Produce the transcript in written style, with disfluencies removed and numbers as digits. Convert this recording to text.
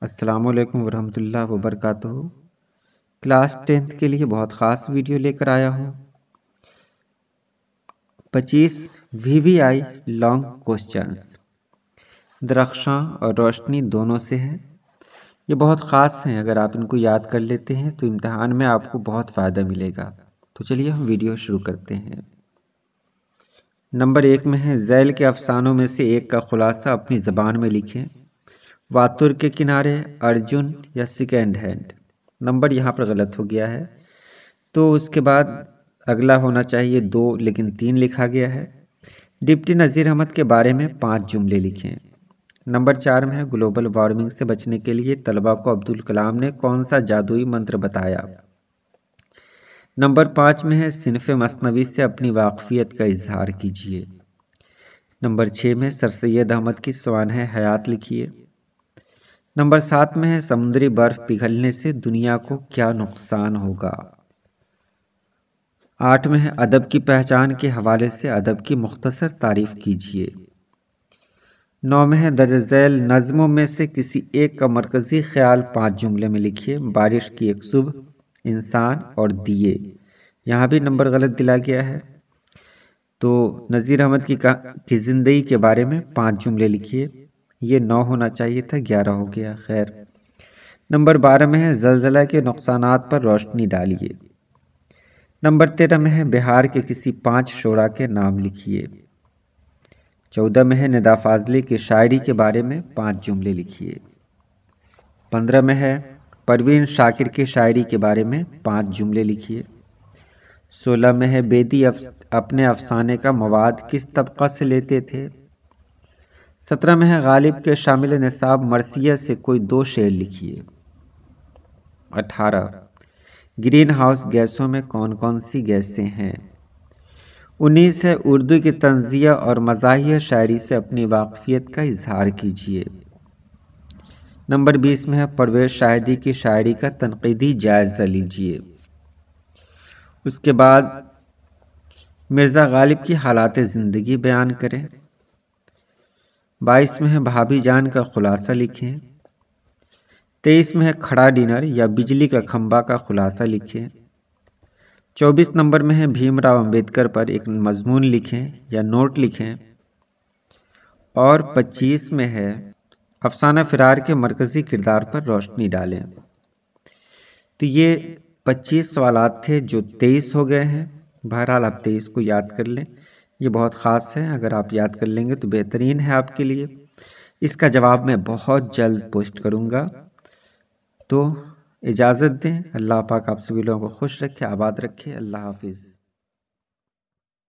السلام علیکم ورحمۃ اللہ وبرکاتہ۔ کلاس 10 کے لیے بہت خاص ویڈیو لے کر آیا ہوں۔ 25 VVI لانگ کوسچنز درخشاں اور روشنی دونوں سے ہیں۔ یہ بہت خاص ہیں، اگر آپ ان کو یاد کر لیتے ہیں تو امتحان میں آپ کو بہت فائدہ ملے گا۔ تو چلیے ہم ویڈیو شروع کرتے ہیں۔ نمبر 1 میں ہے، ذیل کے افسانوں میں سے ایک کا خلاصہ اپنی زبان میں لکھیں۔ واتر کے کنارے، ارجن یا سیکنڈ ہینڈ۔ نمبر یہاں پر غلط ہو گیا ہے، تو اس کے بعد اگلا ہونا چاہیے 2 لیکن 3 لکھا گیا ہے۔ ڈپٹی نذیر احمد کے بارے میں 5 جملے لکھیں۔ نمبر 4 میں ہے، گلوبل وارمنگ سے بچنے کے لیے طلباء کو عبدالکلام نے کون سا جادوئی منتر بتایا؟ نمبر 5 میں ہے، صنف مثنوی سے اپنی واقفیت کا اظہار کیجیے۔ نمبر 6 میں سر سید احمد کی سوانح حیات لکھیے۔ نمبر 7 میں ہے، سمندری برف پگھلنے سے دنیا کو کیا نقصان ہوگا؟ 8 میں ہے، ادب کی پہچان کے حوالے سے ادب کی مختصر تعریف کیجیے۔ 9 میں ہے، درج ذیل نظموں میں سے کسی ایک کا مرکزی خیال 5 جملے میں لکھیے۔ بارش کی ایک صبح، انسان اور دیے۔ یہاں بھی نمبر غلط دلا گیا ہے، تو نذیر احمد کی زندگی کے بارے میں 5 جملے لکھیے۔ یہ 9 ہونا چاہیے تھا، 11 ہو گیا، خیر۔ نمبر 12 میں ہے، زلزلہ کے نقصانات پر روشنی ڈالیے۔ نمبر 13 میں ہے، بہار کے کسی 5 شعراء کے نام لکھیے۔ 14 میں ہے، ندا فاضلی کی شاعری کے بارے میں 5 جملے لکھیے۔ 15 میں ہے، پروین شاکر کی شاعری کے بارے میں 5 جملے لکھیے۔ 16 میں ہے، بیدی اپنے افسانے کا مواد کس طبقہ سے لیتے تھے؟ 17 میں ہے، غالب کے شامل نصاب مرثیہ سے کوئی 2 شعر لکھیے۔ 18 گرین ہاؤس گیسوں میں کون کون سی گیسیں ہیں؟ 19 ہے، اردو کی طنزیہ اور مزاحیہ شاعری سے اپنی واقفیت کا اظہار کیجیے۔ نمبر 20 میں ہے، پرویز شاہدی کی شاعری کا تنقیدی جائزہ لیجیے۔ اس کے بعد مرزا غالب کی حالات زندگی بیان کریں۔ 22 میں ہے، بھابھی جان کا خلاصہ لکھیں۔ 23 میں ہے، کھڑا ڈنر یا بجلی کا کھمبا کا خلاصہ لکھیں۔ 24 نمبر میں ہے، بھیم راؤ امبیڈکر پر ایک مضمون لکھیں یا نوٹ لکھیں۔ اور 25 میں ہے، افسانہ فرار کے مرکزی کردار پر روشنی ڈالیں۔ تو یہ 25 سوالات تھے جو 23 ہو گئے ہیں۔ بہرحال آپ 23 کو یاد کر لیں، یہ بہت خاص ہے، اگر آپ یاد کر لیں گے تو بہترین ہے آپ کے لیے۔ اس کا جواب میں بہت جلد پوسٹ کروں گا، تو اجازت دیں۔ اللہ پاک آپ سبھی لوگوں کو خوش رکھے، آباد رکھے۔ اللہ حافظ۔